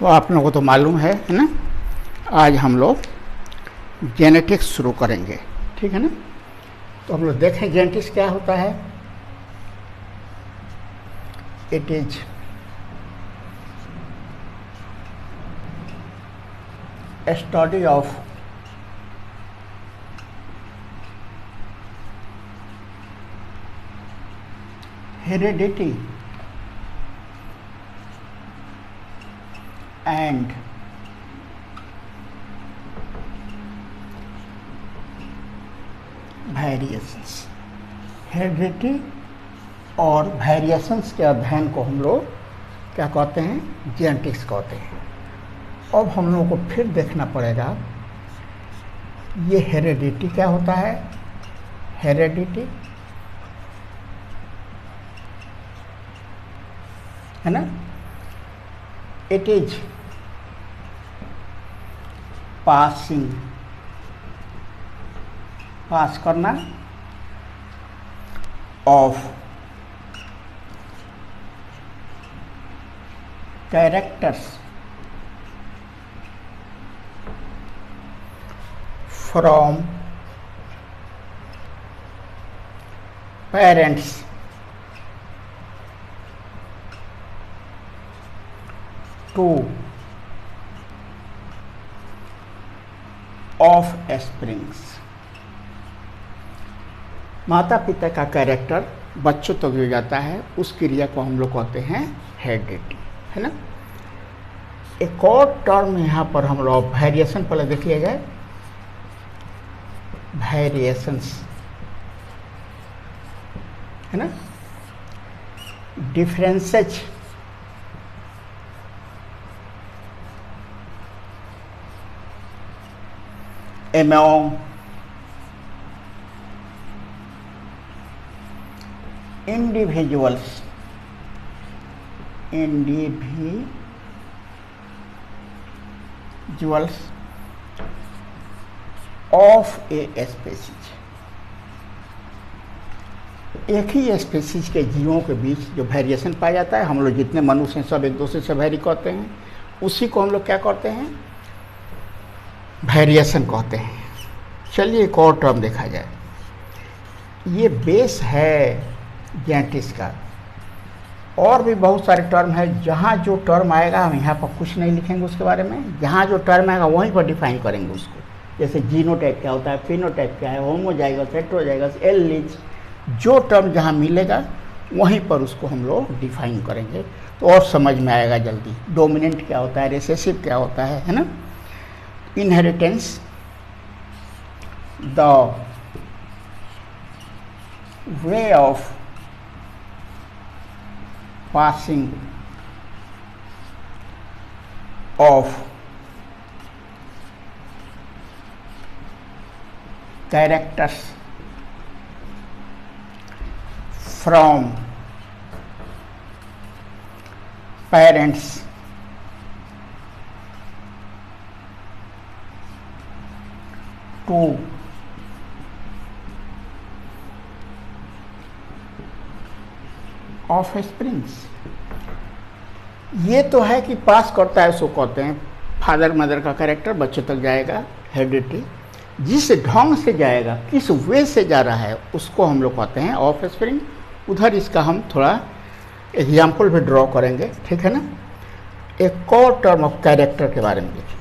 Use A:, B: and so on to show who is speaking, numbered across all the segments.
A: तो आप लोगों को तो मालूम है ना। आज हम लोग जेनेटिक्स शुरू करेंगे, ठीक है ना। तो हम लोग देखें जेनेटिक्स क्या होता है। It is a study of heredity and variations। Heredity और वेरिएशंस के अध्ययन को हम लोग क्या कहते हैं, जेनेटिक्स कहते हैं। अब हम लोगों को फिर देखना पड़ेगा ये हेरिडिटी क्या होता है। हेरिडिटी है ना, इट इज पासिंग, पास करना of characters from parents to offsprings। माता पिता का कैरेक्टर बच्चों तक जो जाता है उस क्रिया को हम लोग कहते हैं हेरिडिटी, है ना। एक और टर्म यहाँ पर हम लोग वेरिएशन पहले देख लिया जाए। वेरिएशंस है ना, differences among individuals of a species. एक ही स्पेसीज के जीवों के बीच जो वेरिएशन पाया जाता है, हम लोग जितने मनुष्य हैं सब एक दूसरे से वेरी कहते हैं, उसी को हम लोग क्या कहते हैं, वेरिएशन कहते हैं। चलिए एक और टर्म देखा जाए। ये बेस है जेनेटिक्स का। और भी बहुत सारे टर्म है, जहाँ जो टर्म आएगा हम यहाँ पर कुछ नहीं लिखेंगे उसके बारे में, जहाँ जो टर्म आएगा वहीं पर डिफाइन करेंगे उसको। जैसे जीनोटाइप क्या होता है, फिनोटाइप क्या है, होमोजाइगस, हेटेरोजाइगस, एलिज, जो टर्म जहाँ मिलेगा वहीं पर उसको हम लोग डिफाइन करेंगे तो और समझ में आएगा जल्दी। डोमिनेंट क्या होता है, रिसेसिव क्या होता है ना। Inheritance, the way of passing of characters from parents to offsprings। ये तो है कि पास करता है, उसको कहते हैं फादर मदर का कैरेक्टर बच्चों तक जाएगा, हेरिडिटी। जिस ढंग से जाएगा, किस वे से जा रहा है, उसको हम लोग कहते हैं ऑफस्प्रिंग। उधर इसका हम थोड़ा एग्जाम्पल भी ड्रॉ करेंगे, ठीक है ना। एक और टर्म ऑफ कैरेक्टर के बारे में देखिए।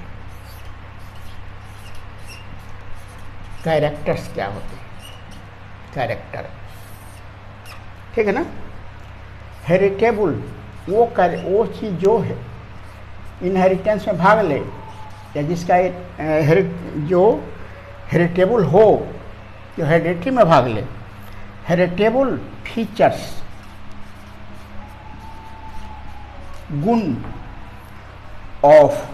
A: कैरेक्टर्स क्या होते हैं, कैरेक्टर, ठीक है ना। हेरिटेबल वो चीज़ जो है इनहेरिटेंस में भाग ले, या जिसका जो हेरिटेबल हो, जो हेरिडिटी में भाग ले। हेरिटेबल फीचर्स, गुण ऑफ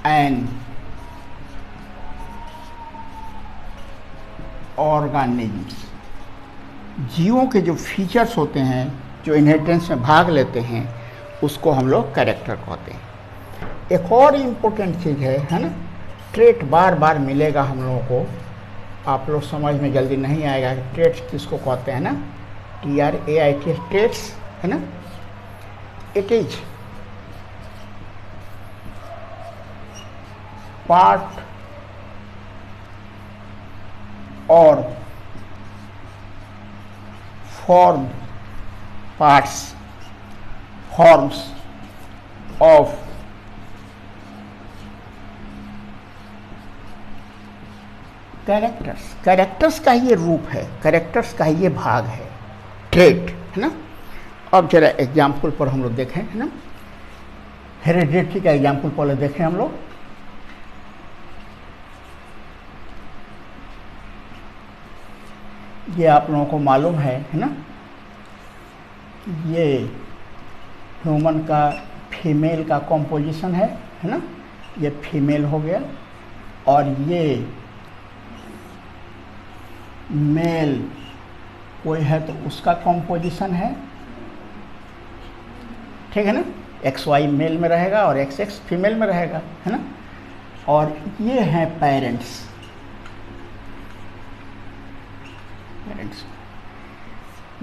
A: एन ऑर्गेनिज्म। जीवों के जो फीचर्स होते हैं जो इनहेरिटेंस में भाग लेते हैं उसको हम लोग कैरेक्टर कहते हैं। एक और इम्पोर्टेंट चीज़ है ना, ट्रेट बार बार मिलेगा हम लोगों को, आप लोग समझ में जल्दी नहीं आएगा कि ट्रेट्स किसको कहते हैं ना, TRAIT ट्रेट्स है ना। इट इज पार्ट और फॉर्म्स ऑफ कैरेक्टर्स का ये रूप है, कैरेक्टर्स का ये भाग है, ट्रेट है ना। अब जरा एग्जाम्पल पर हम लोग देखें, है ना, हेरिडिटी का एग्जाम्पल पहले देखें हम लोग। ये आप लोगों को मालूम है ना, ये ह्यूमन का फीमेल का कॉम्पोजिशन है ना, ये फीमेल हो गया, और ये मेल कोई है तो उसका कॉम्पोजिशन है, ठीक है ना। XY मेल में रहेगा और XX फीमेल में रहेगा, है ना। और ये हैं पेरेंट्स,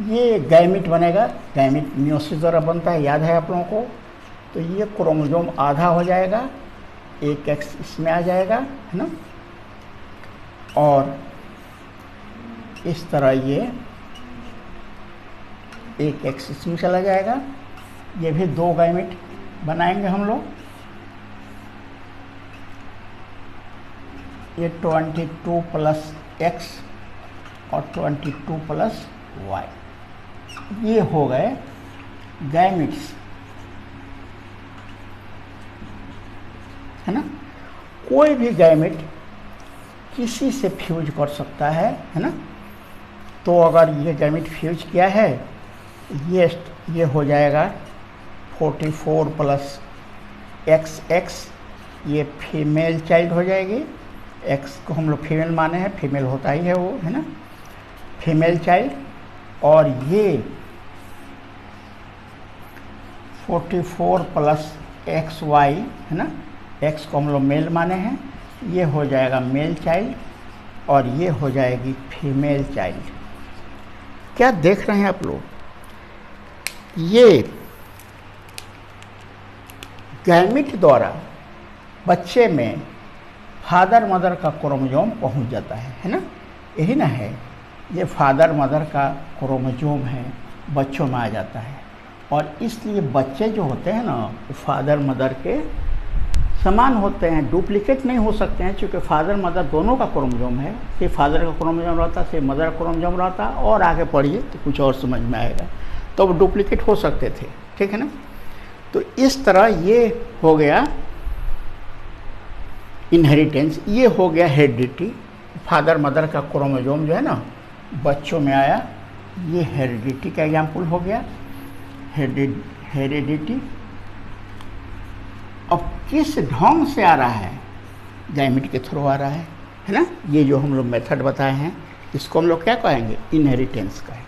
A: ये गैमिट बनेगा, गैमिट मियोसिस द्वारा बनता है, याद है आप लोगों को। तो ये क्रोमोसोम आधा हो जाएगा, एक X इसमें आ जाएगा, है ना, और इस तरह ये एक X इसमें चला जाएगा। ये भी दो गैमिट बनाएंगे हम लोग। ये 22 प्लस X और 22 प्लस Y, ये हो गए गैमिट्स, है ना। कोई भी गैमिट किसी से फ्यूज कर सकता है ना। तो अगर ये गैमिट फ्यूज किया है, ये हो जाएगा 44 प्लस XX, ये फीमेल चाइल्ड हो जाएगी। X को हम लोग फीमेल माने हैं, फीमेल होता ही है वो, है ना, फीमेल चाइल्ड। और ये 44 प्लस XY, है ना, X को हम लोग मेल माने हैं, ये हो जाएगा मेल चाइल्ड, और ये हो जाएगी फीमेल चाइल्ड। क्या देख रहे हैं आप लोग, ये गैमिट द्वारा बच्चे में फादर मदर का क्रोमोसोम पहुंच जाता है ना, यही ना है। ये फादर मदर का क्रोमोसोम है, बच्चों में आ जाता है, और इसलिए बच्चे जो होते हैं ना, वो फादर मदर के समान होते हैं, डुप्लीकेट नहीं हो सकते हैं, क्योंकि फादर मदर दोनों का क्रोमोसोम है। सिर्फ फादर का क्रोमोसोम रहता, सिर्फ मदर का क्रोमोसोम रहता, और आगे पढ़िए तो कुछ और समझ में आएगा, तो वो डुप्लीकेट हो सकते थे, ठीक है ना। तो इस तरह ये हो गया इनहेरिटेंस, ये हो गया हेरिडिटी। फादर मदर का क्रोमोसोम जो है ना बच्चों में आया, ये हेरिडिटी का एग्जाम्पल हो गया, हेरिडिटी। अब किस ढंग से आ रहा है, गैमिट के थ्रू आ रहा है ना। ये जो हम लोग मेथड बताए हैं, इसको हम लोग क्या कहेंगे, इनहेरिटेंस कहेंगे,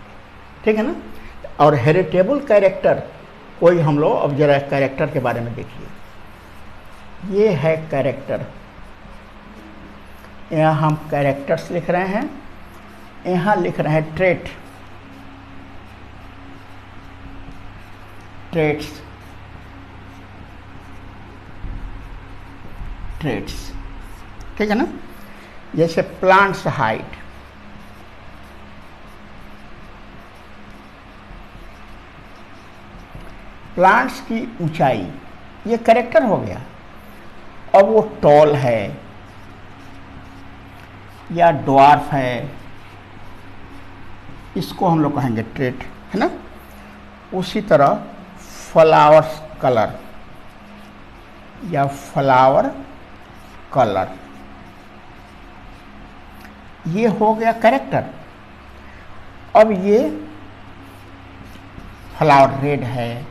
A: ठीक है ना। और हेरिटेबल कैरेक्टर कोई हम लोग, अब जरा कैरेक्टर के बारे में देखिए, ये है कैरेक्टर। यहाँ हम कैरेक्टर्स लिख रहे हैं, यहाँ लिख रहे हैं ट्रेट, ट्रेट्स, ट्रेट्स, ठीक है ना। जैसे प्लांट्स हाइट, प्लांट्स की ऊंचाई, ये कैरेक्टर हो गया। अब वो टॉल है या ड्वार्फ है, इसको हम लोग कहेंगे ट्रेट, है ना। उसी तरह फ्लावर्स कलर या फ्लावर कलर, ये हो गया कैरेक्टर। अब ये फ्लावर रेड है,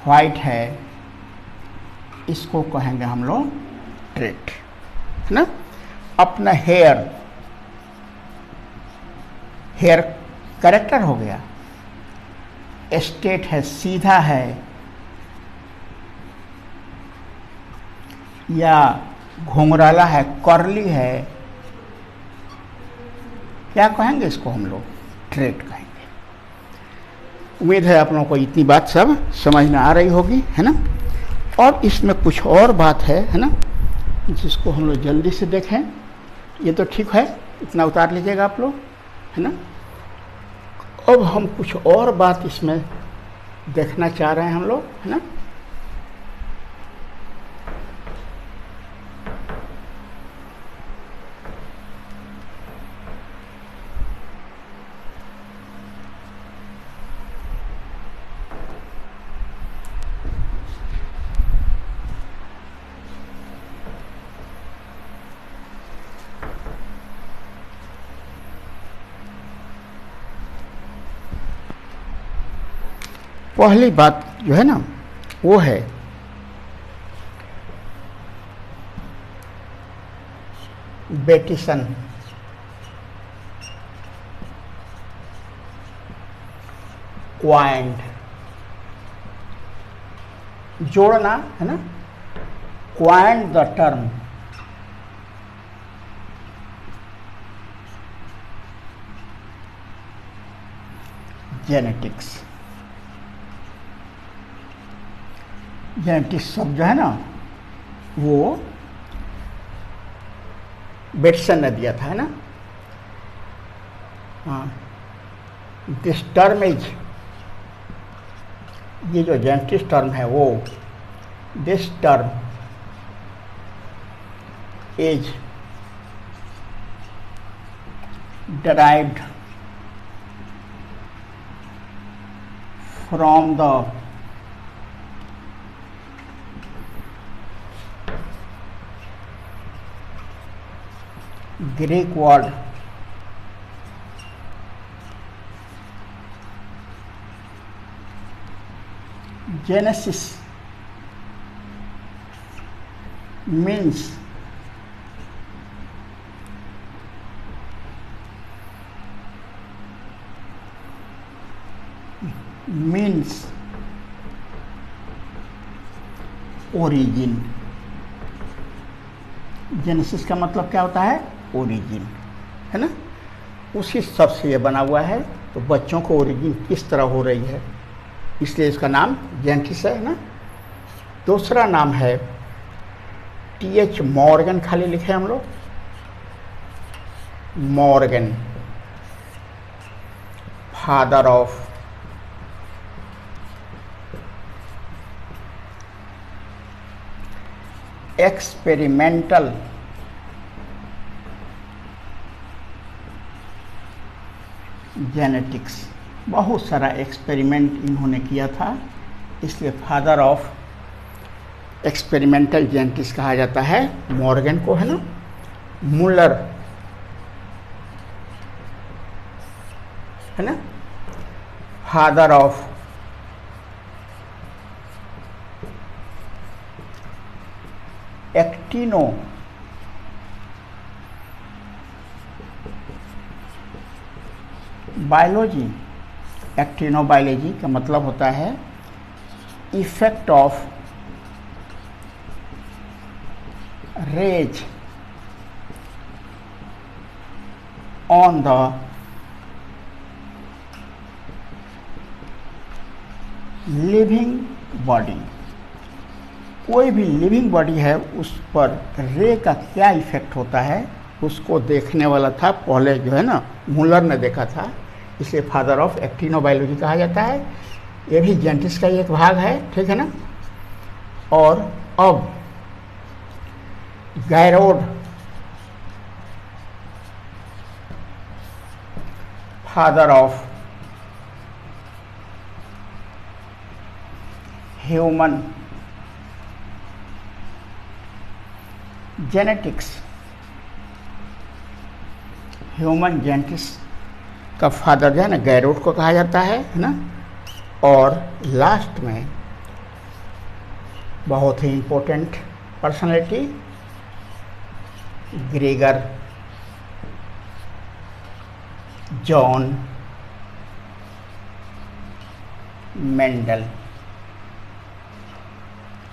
A: वाइट है, इसको कहेंगे हम लोग ट्रेट, है ना। अपना हेयर, हेयर कैरेक्टर हो गया। स्ट्रेट है, सीधा है, या घुंघराला है, कर्ली है, क्या कहेंगे इसको हम लोग, ट्रेट कहेंगे। उम्मीद है आप लोगों को इतनी बात सब समझ में आ रही होगी, है ना। और इसमें कुछ और बात है ना, जिसको हम लोग जल्दी से देखें। ये तो ठीक है, इतना उतार लीजिएगा आप लोग, है ना। अब हम कुछ और बात इसमें देखना चाह रहे हैं हम लोग, है ना। पहली बात जो है ना वो है बेटिसन, क्वाइंड, जोड़ना, है ना। Coined the term genetics. Genetics शब्द जो है ना वो बेटसन ने दिया था, है ना। हाँ, दिस टर्म इज, ये जो जेनेटिक्स टर्म है वो, this term is derived from the Greek word Genesis, means origin. Genesis का मतलब क्या होता है? ओरिजिन, है ना। उसी शब्द से ये बना हुआ है, तो बच्चों को ओरिजिन किस तरह हो रही है, इसलिए इसका नाम जेनेटिक्स है ना। दूसरा नाम है टी.एच. मॉर्गन, खाली लिखे हम लोग, Morgan, father of experimental genetics. बहुत सारा एक्सपेरिमेंट इन्होंने किया था, इसलिए फादर ऑफ एक्सपेरिमेंटल जेनेटिक्स कहा जाता है मॉर्गन को, है ना। मुलर, है ना, father of actinobiology. Actinobiology का मतलब होता है effect of rays on the living body. कोई भी लिविंग बॉडी है उस पर रे का क्या इफेक्ट होता है उसको देखने वाला था पहले, जो है ना, मुलर ने देखा था, इसे फादर ऑफ एक्टिनोबायोलॉजी कहा जाता है। ये भी जेनेटिक्स का ही एक भाग है, ठीक है ना। और अब Garrod, father of human genetics. Human genetics का फादर जो है ना गैरोड को कहा जाता है ना। और लास्ट में बहुत ही important personality Gregor John Mendel,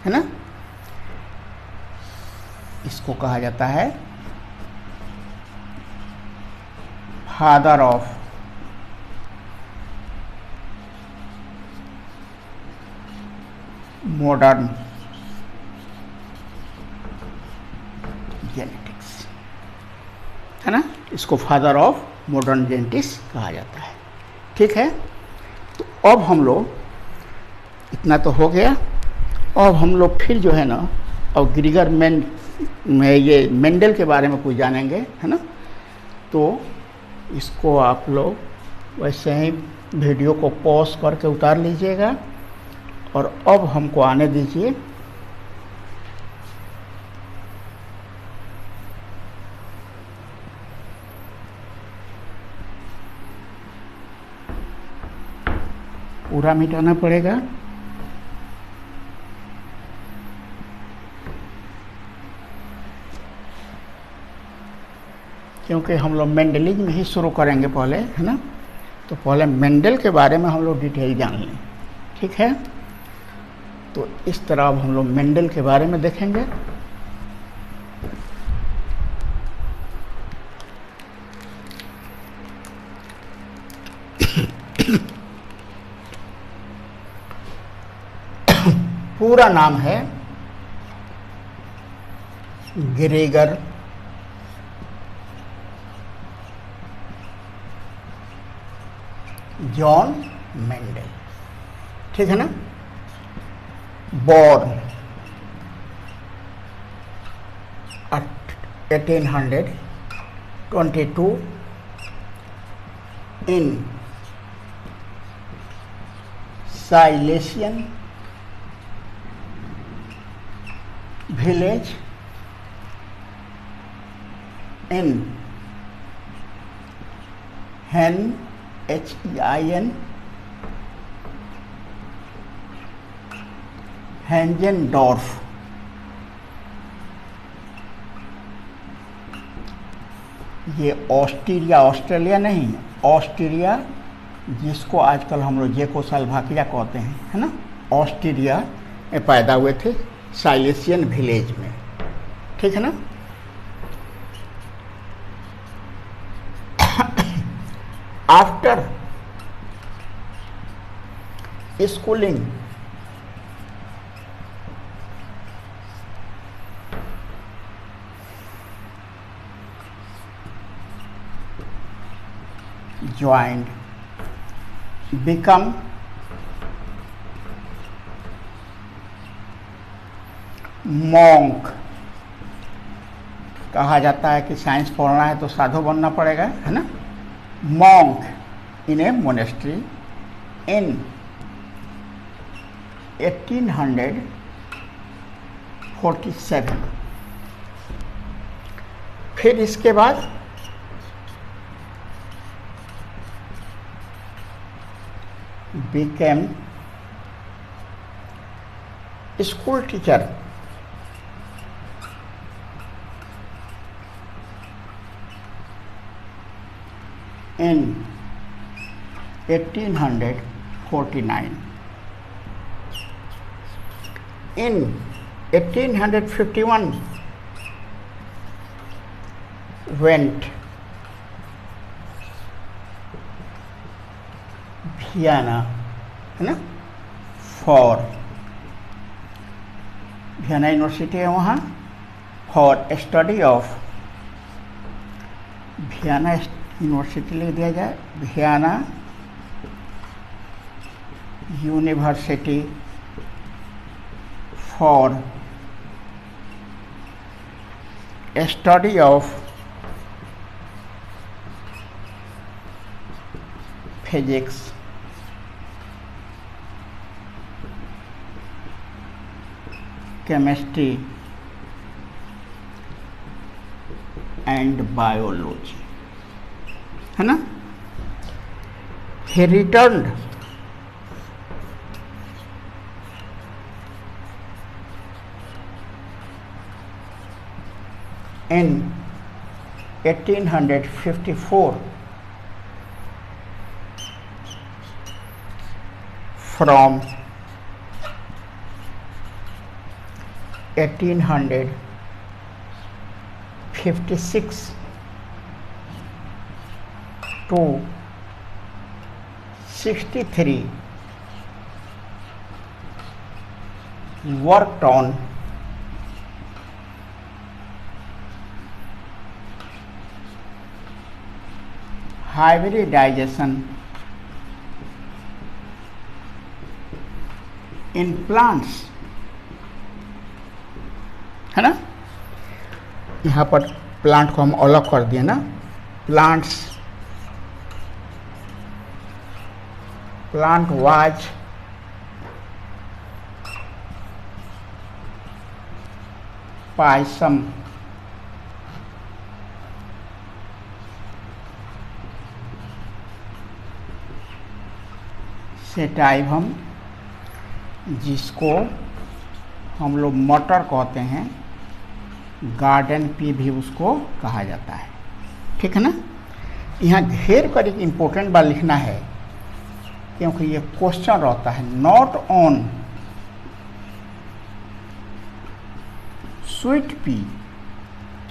A: है ना। इसको कहा जाता है फादर ऑफ मॉडर्न है ना, इसको फादर ऑफ मॉडर्न जेनेटिक्स कहा जाता है। ठीक है, तो अब हम लोग इतना तो हो गया। अब हम लोग फिर जो है ना, अब ग्रीगर में ये मेंडल के बारे में कुछ जानेंगे, है ना। तो इसको आप लोग वैसे ही वीडियो को पॉज करके उतार लीजिएगा और अब हमको आने दीजिए पूरा मिटाना पड़ेगा। क्योंकि हम लोग मेंडलिज्म ही शुरू करेंगे पहले, है ना। तो पहले मेंडल के बारे में हम लोग डिटेल जान लें। ठीक है, तो इस तरह अब हम लोग मेंडल के बारे में देखेंगे। पूरा नाम है ग्रेगर जॉन मेंडल। ठीक है ना। Born 1822 in Silesian village in Hein Hengendorf। ये ऑस्ट्रिया, ऑस्ट्रेलिया नहीं, ऑस्ट्रिया, जिसको आजकल हम लोग चेकोस्लोवाकिया कहते हैं, है ना। ऑस्ट्रिया में पैदा हुए थे, साइलेशियन विलेज में। ठीक है ना। After schooling joined become monk। कहा जाता है कि साइंस पढ़ना है तो साधु बनना पड़ेगा, है ना। monk in a monastery in 1847। फिर इसके बाद became school teacher in 1849। In 1851 went Vienna, है ना, फॉर वियना यूनिवर्सिटी है वहाँ, for study of, Vienna university लिख दिया जाए, Vienna university for study of physics chemistry and biology, है ना। he returned in 1854 from 1856 to 63 worked on hybridization in plants, है ना। यहाँ पर प्लांट को हम अलग कर दिए ना, plants, plant was payasam, sativum, जिसको हम लोग मटर कहते हैं, गार्डन पी भी उसको कहा जाता है, ठीक है ना। यहाँ घेर कर एक इम्पोर्टेंट बात लिखना है, क्योंकि ये क्वेश्चन रहता है। Not on sweet pea,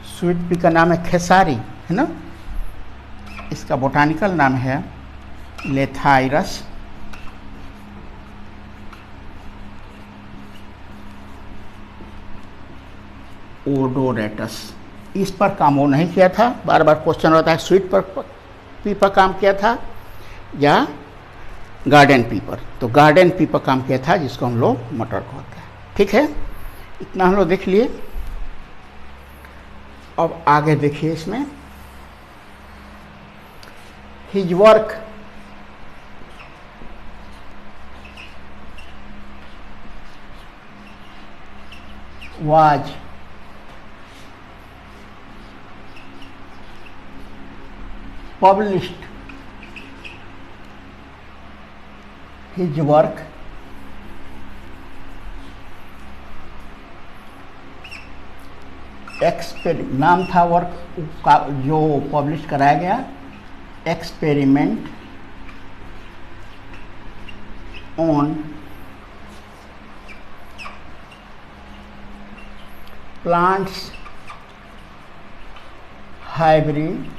A: sweet pea का नाम है खेसारी, है ना। इसका बोटानिकल नाम है लेथाइरस ओडोरेटस। इस पर काम वो नहीं किया था, बार बार क्वेश्चन रहता है स्वीट पर पी पर काम किया था या गार्डन पी पर, तो गार्डन पी पर काम किया था, जिसको हम लोग मटर कहते हैं, ठीक है। इतना हम लोग देख लिए। अब आगे देखिए, इसमें his work was published, his work नाम था वर्क का जो पब्लिश कराया गया, एक्सपेरिमेंट ऑन प्लांट्स हाइब्रिडाइजेशन,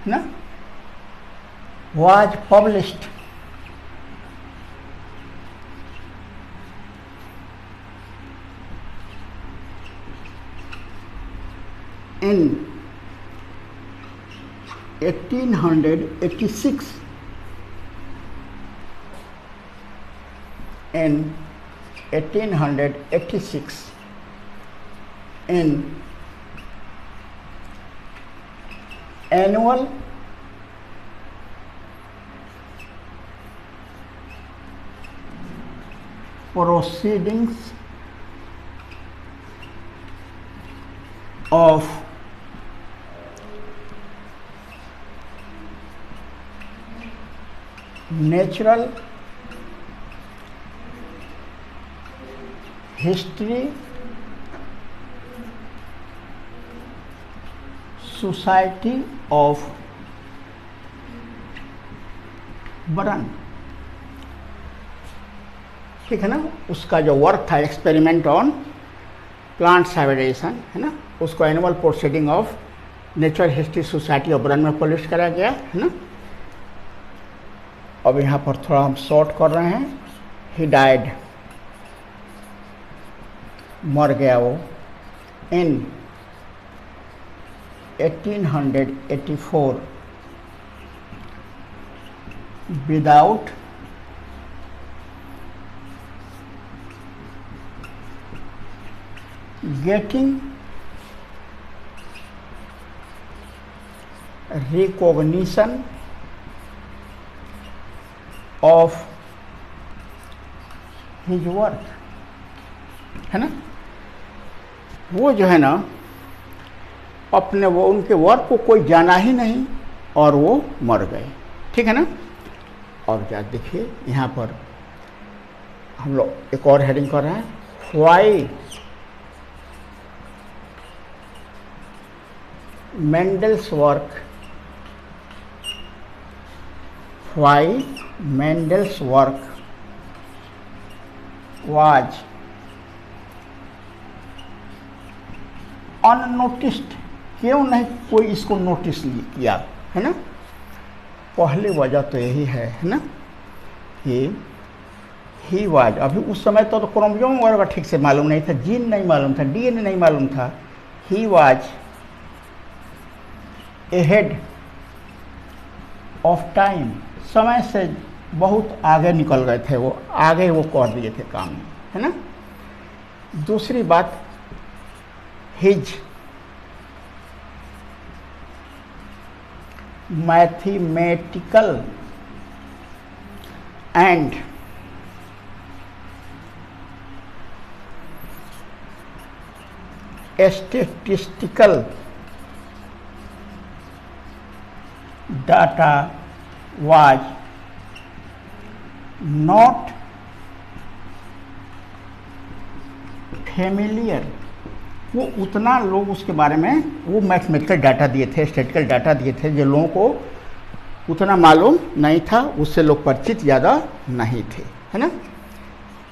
A: है ना, was published in 1886 in 1886 in annual proceedings of natural history society of बरन, ठीक है ना। उसका जो वर्क था एक्सपेरिमेंट ऑन प्लांट्स हाइब्रिडाइजेशन, है ना, उसको annual proceeding of natural history society of बरन में पब्लिश करा गया, है ना। अब यहाँ पर थोड़ा हम शॉर्ट कर रहे हैं। ही डाइड, मर गया वो, इन 1884 without getting recognition of his work, है ना। वो जो है ना, अपने वो उनके वर्क को कोई जाना ही नहीं और वो मर गए, ठीक है ना। और क्या देखिए, यहाँ पर हम लोग एक और हेडिंग कर रहे हैं, why Mendel's work, why Mendel's work was unnoticed, क्यों नहीं कोई इसको नोटिस किया, है ना। पहली वजह तो यही है ना, कि ही वाज, अभी उस समय तो क्रोमोसोम वगैरह ठीक से मालूम नहीं था, जीन नहीं मालूम था, डीएनए नहीं मालूम था। He was ahead of time, समय से बहुत आगे निकल गए थे वो, आगे वो कर दिए थे काम, है ना। दूसरी बात, his mathematical and statistical data was not familiar, वो उतना लोग उसके बारे में, वो मैथमेटिकल डाटा दिए थे, स्टैटिस्टिकल डाटा दिए थे, जो लोगों को उतना मालूम नहीं था, उससे लोग परिचित ज़्यादा नहीं थे, है ना।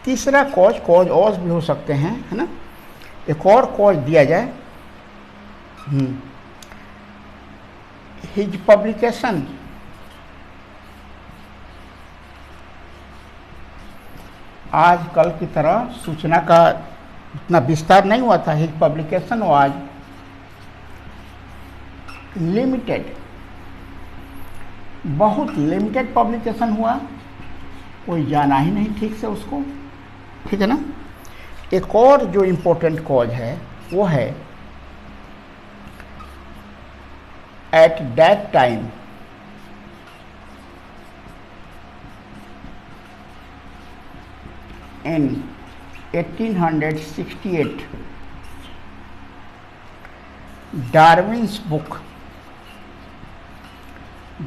A: तीसरा कॉज और भी हो सकते हैं, है ना। एक और कॉज दिया जाए, हिज पब्लिकेशन आजकल की तरह सूचना का उतना विस्तार नहीं हुआ था। हिज पब्लिकेशन वाज लिमिटेड, बहुत लिमिटेड पब्लिकेशन हुआ, कोई जाना ही नहीं ठीक से उसको, ठीक है ना। एक और जो इम्पोर्टेंट कॉज है वो है at that time in 1868 Darwin's book,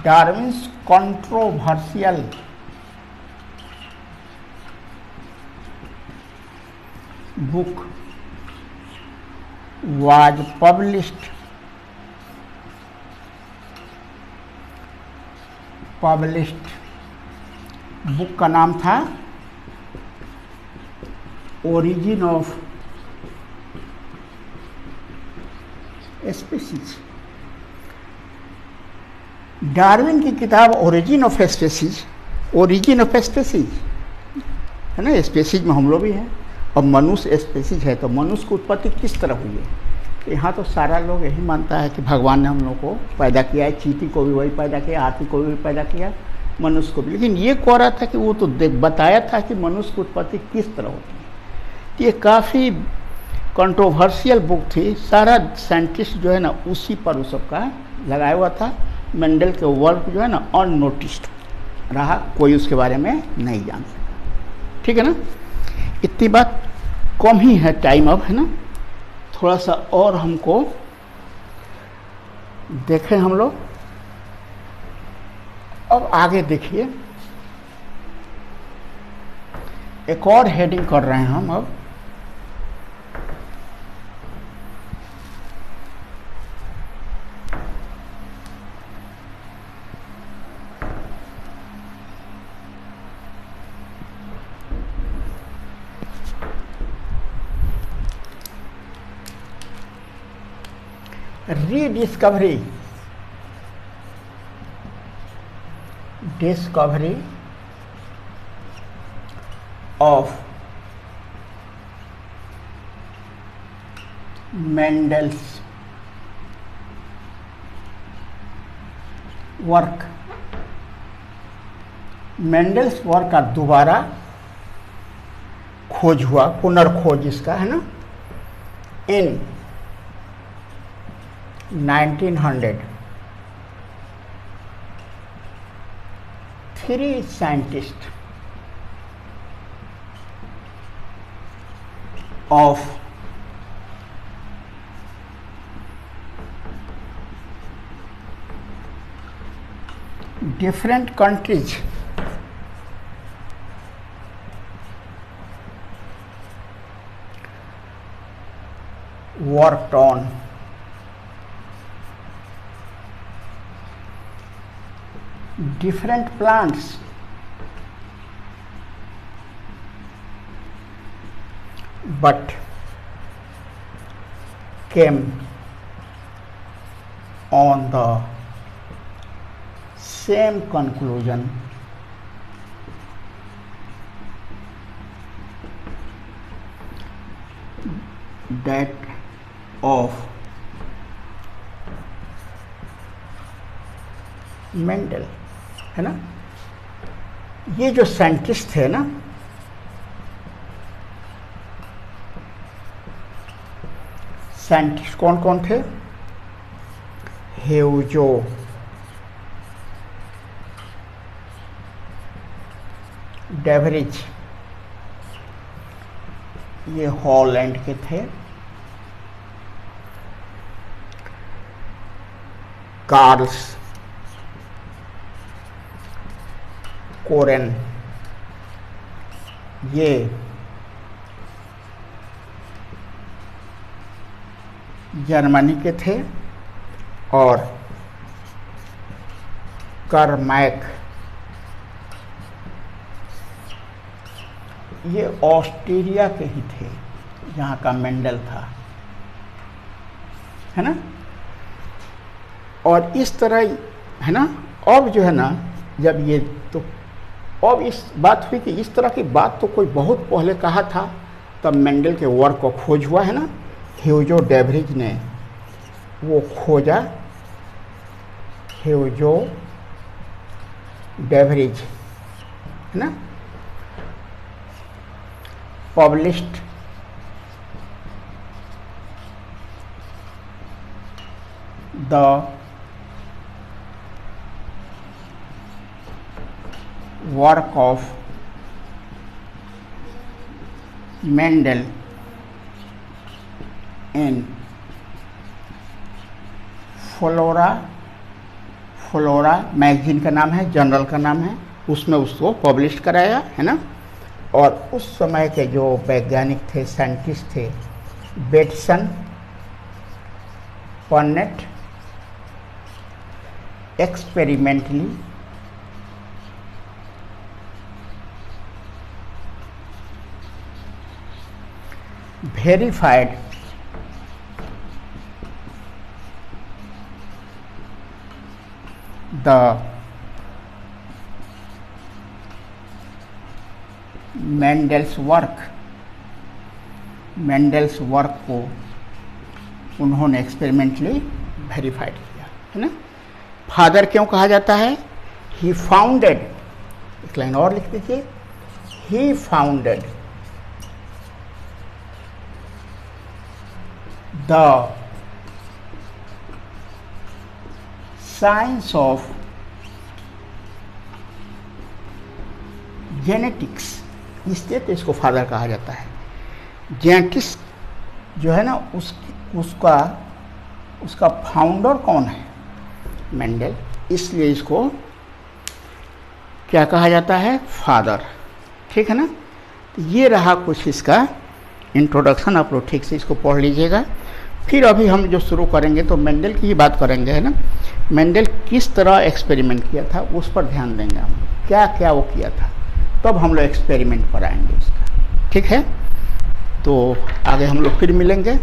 A: Darwin's controversial book was published book का नाम था ओरिजिन ऑफ स्पीसीज। डार्विन की किताब origin of species, origin of species है ना, स्पीसीज में हम लोग भी हैं और मनुष्य स्पीसीज है, तो मनुष्य की उत्पत्ति किस तरह हुई है। यहाँ तो सारा लोग यही मानता है कि भगवान ने हम लोग को पैदा किया है, चींटी को भी वही पैदा किया, हाथी को भी पैदा किया, मनुष्य को भी। लेकिन ये कह रहा था कि वो तो बताया था कि मनुष्य की उत्पत्ति किस तरह होती है। ये काफ़ी कंट्रोवर्शियल बुक थी, सारा साइंटिस्ट जो है ना उसी पर उस सबका लगाया हुआ था। मेंडल के वर्क जो है ना अननोटिस्ड रहा, कोई उसके बारे में नहीं जान सका, ठीक है ना। इतनी बात कम ही है टाइम अब, है ना। थोड़ा सा और हमको देखें हम लोग। अब आगे देखिए, एक और हेडिंग कर रहे हैं हम अब। Rediscovery, discovery of Mendel's work, Mendel's work का दोबारा खोज हुआ, पुनर्खोज इसका, है ना, इन 1900। 3 scientist of different countries worked on different plants but came on the same conclusion that of Mendel, है ना। ये जो साइंटिस्ट थे ना, साइंटिस्ट कौन कौन थे? हेउजो, डेवरिज, ये हॉलैंड के थे। कार्ल्स कोरेन, ये जर्मनी के थे। और करमैक, ये ऑस्ट्रेलिया के ही थे, यहाँ का मेंडल था, है ना। और इस तरह, है ना। अब जो है ना, जब ये तो अब इस बात हुई कि इस तरह की बात तो कोई बहुत पहले कहा था, तब मेंडल के वर्क को खोज हुआ, है ना। ह्यूजो डेवरिज ने वो खोजा, ह्यूजो डेवरिज, है ना, published the work of Mendel in flora magazine का नाम है, जर्नल का नाम है, उसमें उसको पब्लिश कराया, है ना। और उस समय के जो वैज्ञानिक थे, साइंटिस्ट थे, Bateson, Punnett, experimentally verified the Mendel's work को उन्होंने एक्सपेरिमेंटली वेरीफाइड किया, है ना। फादर क्यों कहा जाता है? ही फाउंडेड, एक लाइन और लिख दीजिए, he founded the science of genetics, इसलिए तो इसको फादर कहा जाता है। जेनेटिक्स जो है ना, उसका फाउंडर कौन है? मेंडल, इसलिए इसको क्या कहा जाता है? फादर, ठीक है ना। तो ये रहा कुछ इसका इंट्रोडक्शन, आप लोग ठीक से इसको पढ़ लीजिएगा। फिर अभी हम जो शुरू करेंगे तो मेंडल की ही बात करेंगे, है ना। मेंडल किस तरह एक्सपेरिमेंट किया था उस पर ध्यान देंगे हम, क्या क्या वो किया था, तब हम लोग एक्सपेरिमेंट पर आएंगे उसका, ठीक है। तो आगे हम लोग फिर मिलेंगे।